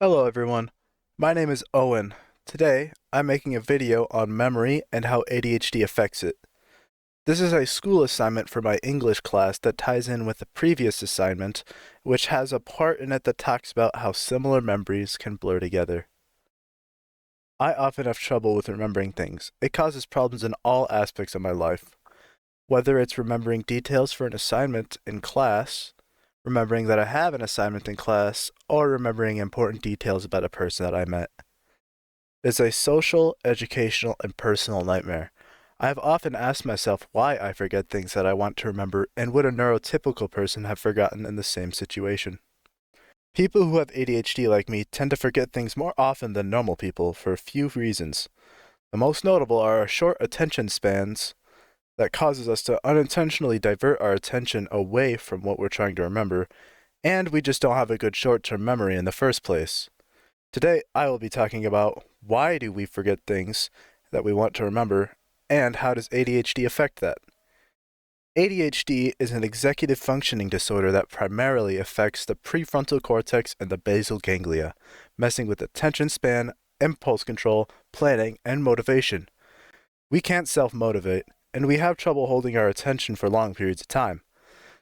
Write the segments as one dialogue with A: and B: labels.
A: Hello everyone, my name is Owen. Today, I'm making a video on memory and how ADHD affects it. This is a school assignment for my English class that ties in with the previous assignment, which has a part in it that talks about how similar memories can blur together. I often have trouble with remembering things. It causes problems in all aspects of my life. Whether it's remembering details for an assignment in class, remembering that I have an assignment in class, or remembering important details about a person that I met. It's a social, educational, and personal nightmare. I have often asked myself why I forget things that I want to remember, and would a neurotypical person have forgotten in the same situation? People who have ADHD like me tend to forget things more often than normal people for a few reasons. The most notable are our short attention spans that causes us to unintentionally divert our attention away from what we're trying to remember, and we just don't have a good short-term memory in the first place. Today, I will be talking about why do we forget things that we want to remember, and how does ADHD affect that? ADHD is an executive functioning disorder that primarily affects the prefrontal cortex and the basal ganglia, messing with attention span, impulse control, planning, and motivation. We can't self-motivate, and we have trouble holding our attention for long periods of time.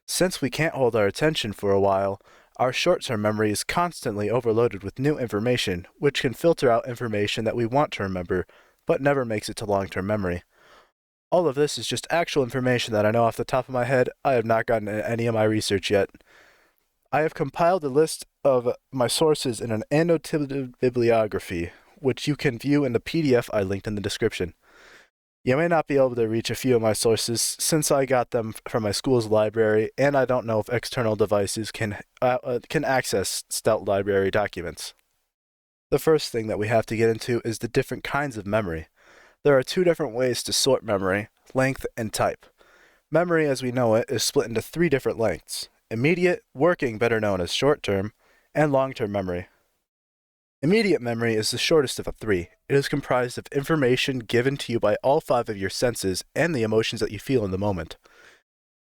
A: Since we can't hold our attention for a while, our short-term memory is constantly overloaded with new information, which can filter out information that we want to remember, but never makes it to long-term memory. All of this is just actual information that I know off the top of my head. I have not gotten into any of my research yet. I have compiled a list of my sources in an annotated bibliography, which you can view in the PDF I linked in the description. You may not be able to reach a few of my sources since I got them from my school's library, and I don't know if external devices can access stout library documents. The first thing that we have to get into is the different kinds of memory. There are two different ways to sort memory: length and type. Memory as we know it is split into three different lengths: immediate, working, better known as short-term, and long-term memory. Immediate memory is the shortest of the three. It is comprised of information given to you by all five of your senses and the emotions that you feel in the moment.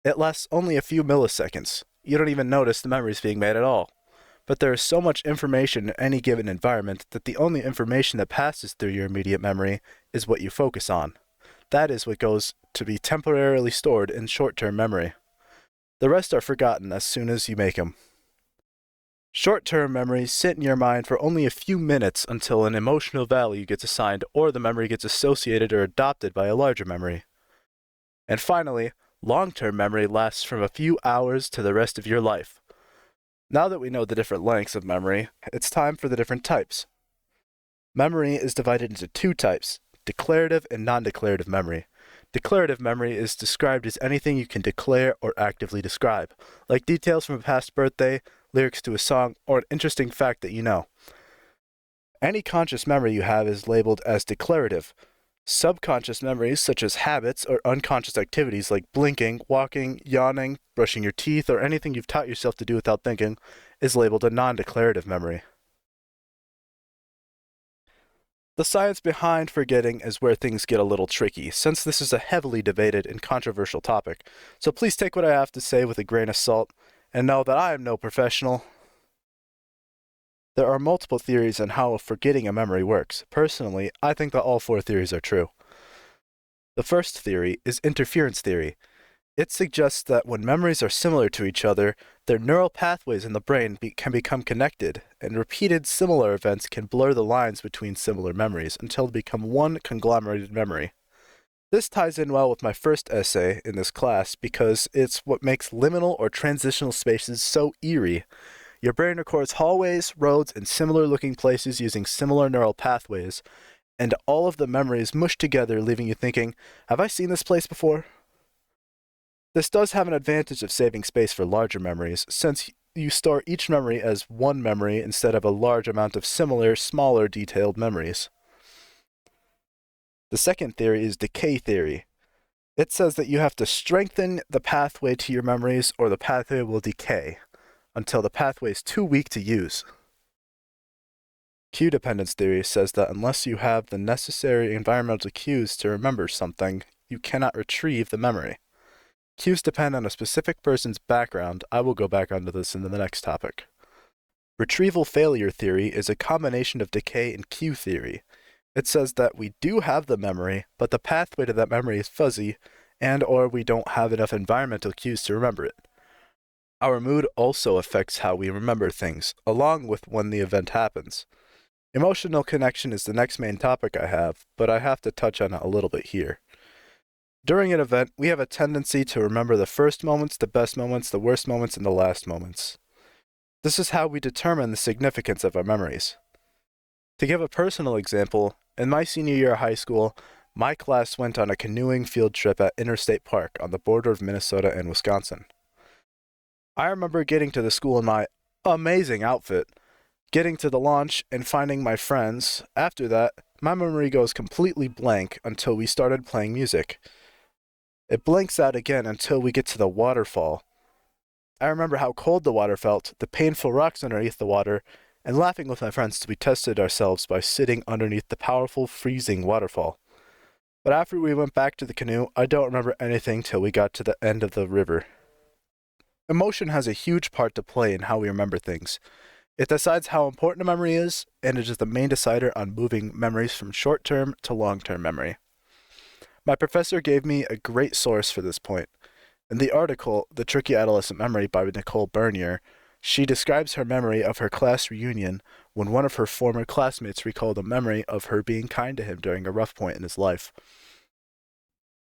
A: It lasts only a few milliseconds. You don't even notice the memories being made at all. But there is so much information in any given environment that the only information that passes through your immediate memory is what you focus on. That is what goes to be temporarily stored in short-term memory. The rest are forgotten as soon as you make them. Short-term memories sit in your mind for only a few minutes until an emotional value gets assigned or the memory gets associated or adopted by a larger memory. And finally, long-term memory lasts from a few hours to the rest of your life. Now that we know the different lengths of memory, it's time for the different types. Memory is divided into two types: declarative and non-declarative memory. Declarative memory is described as anything you can declare or actively describe, like details from a past birthday, lyrics to a song, or an interesting fact that you know. Any conscious memory you have is labeled as declarative. Subconscious memories, such as habits or unconscious activities like blinking, walking, yawning, brushing your teeth, or anything you've taught yourself to do without thinking, is labeled a non-declarative memory. The science behind forgetting is where things get a little tricky, since this is a heavily debated and controversial topic, so please take what I have to say with a grain of salt, and know that I am no professional. There are multiple theories on how forgetting a memory works. Personally, I think that all four theories are true. The first theory is interference theory. It suggests that when memories are similar to each other, their neural pathways in the brain can become connected, and repeated similar events can blur the lines between similar memories until they become one conglomerated memory. This ties in well with my first essay in this class because it's what makes liminal or transitional spaces so eerie. Your brain records hallways, roads, and similar-looking places using similar neural pathways, and all of the memories mushed together, leaving you thinking, have I seen this place before? This does have an advantage of saving space for larger memories, since you store each memory as one memory instead of a large amount of similar, smaller, detailed memories. The second theory is decay theory. It says that you have to strengthen the pathway to your memories or the pathway will decay until the pathway is too weak to use. Cue dependence theory says that unless you have the necessary environmental cues to remember something, you cannot retrieve the memory. Cues depend on a specific person's background. I will go back onto this in the next topic. Retrieval failure theory is a combination of decay and cue theory. It says that we do have the memory, but the pathway to that memory is fuzzy, and or we don't have enough environmental cues to remember it. Our mood also affects how we remember things, along with when the event happens. Emotional connection is the next main topic I have, but I have to touch on it a little bit here. During an event, we have a tendency to remember the first moments, the best moments, the worst moments, and the last moments. This is how we determine the significance of our memories. To give a personal example, in my senior year of high school, my class went on a canoeing field trip at Interstate Park on the border of Minnesota and Wisconsin. I remember getting to the school in my amazing outfit, getting to the launch, and finding my friends. After that, my memory goes completely blank until we started playing music. It blanks out again until we get to the waterfall. I remember how cold the water felt, the painful rocks underneath the water, and laughing with my friends as we tested ourselves by sitting underneath the powerful, freezing waterfall. But after we went back to the canoe, I don't remember anything till we got to the end of the river. Emotion has a huge part to play in how we remember things. It decides how important a memory is, and it is the main decider on moving memories from short-term to long-term memory. My professor gave me a great source for this point. In the article, The Tricky Adolescent Memory by Nicole Bernier, she describes her memory of her class reunion when one of her former classmates recalled a memory of her being kind to him during a rough point in his life.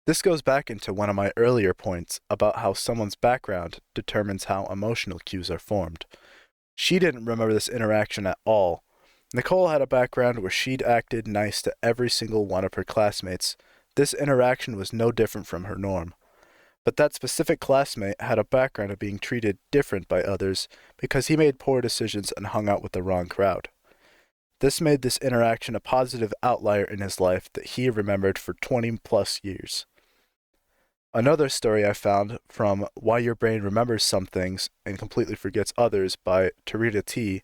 A: This goes back into one of my earlier points about how someone's background determines how emotional cues are formed. She didn't remember this interaction at all. Nicole had a background where she'd acted nice to every single one of her classmates. This interaction was no different from her norm. But that specific classmate had a background of being treated different by others because he made poor decisions and hung out with the wrong crowd. This made this interaction a positive outlier in his life that he remembered for 20 plus years. Another story I found from Why Your Brain Remembers Some Things and Completely Forgets Others by Tarita T.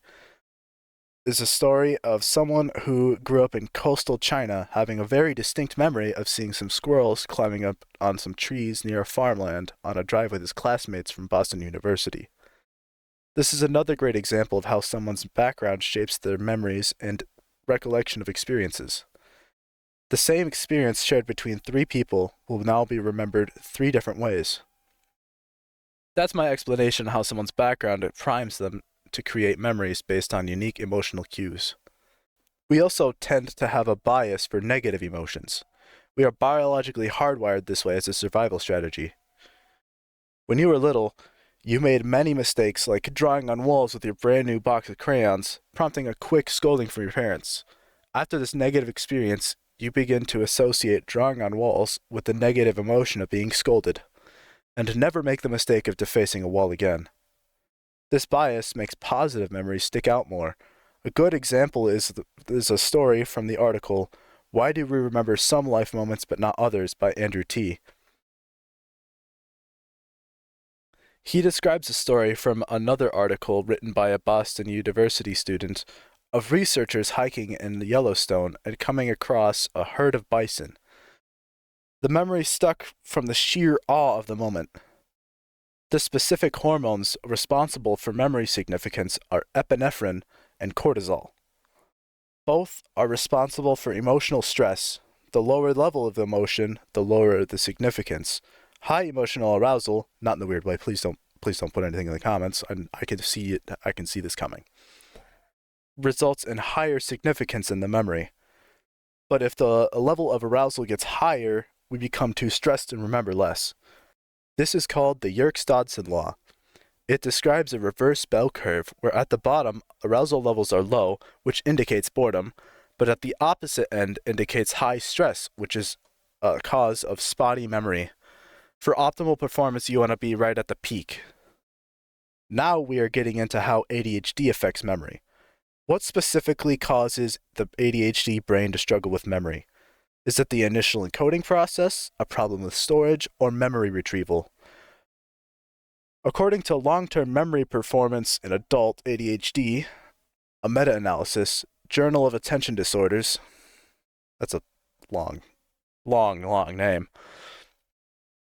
A: is a story of someone who grew up in coastal China having a very distinct memory of seeing some squirrels climbing up on some trees near a farmland on a drive with his classmates from Boston University. This is another great example of how someone's background shapes their memories and recollection of experiences. The same experience shared between three people will now be remembered three different ways. That's my explanation of how someone's background primes them to create memories based on unique emotional cues. We also tend to have a bias for negative emotions. We are biologically hardwired this way as a survival strategy. When you were little, you made many mistakes like drawing on walls with your brand new box of crayons, prompting a quick scolding from your parents. After this negative experience, you begin to associate drawing on walls with the negative emotion of being scolded, and never make the mistake of defacing a wall again. This bias makes positive memories stick out more. A good example is a story from the article, Why Do We Remember Some Life Moments But Not Others by Andrew T. He describes a story from another article written by a Boston University student of researchers hiking in Yellowstone and coming across a herd of bison. The memory stuck from the sheer awe of the moment. The specific hormones responsible for memory significance are epinephrine and cortisol. Both are responsible for emotional stress. The lower level of the emotion, the lower the significance. High emotional arousal, not in the weird way, please don't put anything in the comments, I can see this coming, results in higher significance in the memory. But if the level of arousal gets higher, we become too stressed and remember less. This is called the Yerkes-Dodson law. It describes a reverse bell curve where at the bottom, arousal levels are low, which indicates boredom, but at the opposite end indicates high stress, which is a cause of spotty memory. For optimal performance, you want to be right at the peak. Now we are getting into how ADHD affects memory. What specifically causes the ADHD brain to struggle with memory? Is it the initial encoding process, a problem with storage, or memory retrieval? According to long-term memory performance in adult ADHD, a meta-analysis, Journal of Attention Disorders, that's a long name.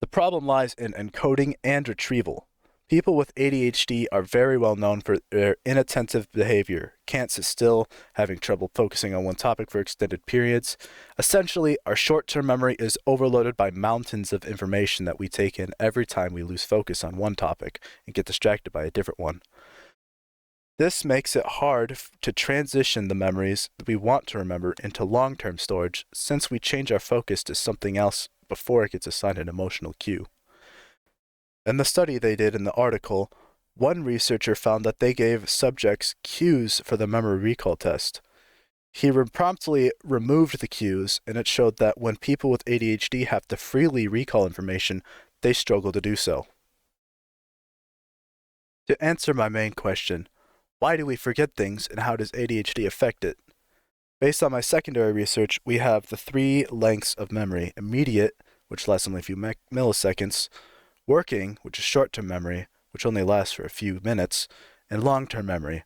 A: The problem lies in encoding and retrieval. People with ADHD are very well known for their inattentive behavior, can't sit still, having trouble focusing on one topic for extended periods. Essentially, our short-term memory is overloaded by mountains of information that we take in every time we lose focus on one topic and get distracted by a different one. This makes it hard to transition the memories that we want to remember into long-term storage since we change our focus to something else before it gets assigned an emotional cue. In the study they did in the article, one researcher found that they gave subjects cues for the memory recall test. He promptly removed the cues, and it showed that when people with ADHD have to freely recall information, they struggle to do so. To answer my main question, why do we forget things and how does ADHD affect it? Based on my secondary research, we have the three lengths of memory: immediate, which lasts only a few milliseconds; working, which is short-term memory, which only lasts for a few minutes; and long-term memory.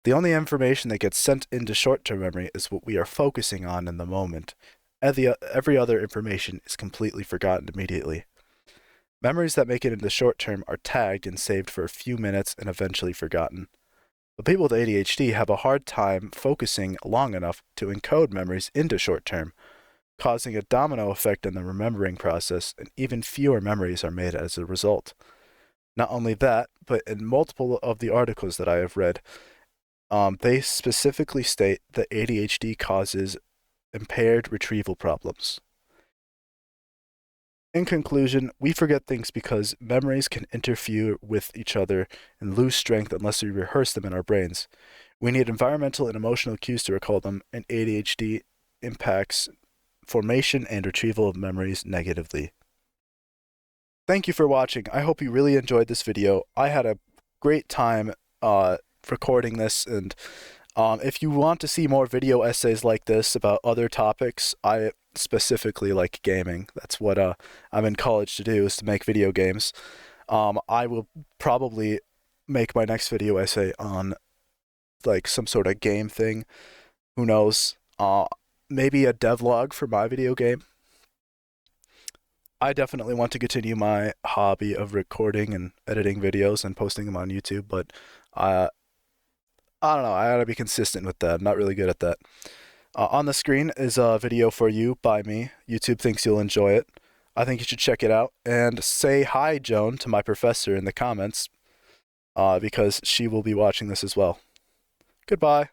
A: The only information that gets sent into short-term memory is what we are focusing on in the moment. Every other information is completely forgotten immediately. Memories that make it into short-term are tagged and saved for a few minutes and eventually forgotten. But people with ADHD have a hard time focusing long enough to encode memories into short-term, causing a domino effect in the remembering process, and even fewer memories are made as a result. Not only that, but in multiple of the articles that I have read, they specifically state that ADHD causes impaired retrieval problems. In conclusion, we forget things because memories can interfere with each other and lose strength unless we rehearse them in our brains. We need environmental and emotional cues to recall them, and ADHD impacts formation and retrieval of memories negatively. Thank you for watching. I hope you really enjoyed this video. I had a great time recording this, and if you want to see more video essays like this about other topics, I specifically like gaming. That's what I'm in college to do, is to make video games. I will probably make my next video essay on like some sort of game thing. Who knows? Maybe a devlog for my video game. I definitely want to continue my hobby of recording and editing videos and posting them on YouTube, but I don't know, I gotta be consistent with that. I'm not really good at that. On the screen is a video for you by me. YouTube thinks you'll enjoy it. I think you should check it out, and say hi, Joan, to my professor in the comments, because she will be watching this as well. Goodbye.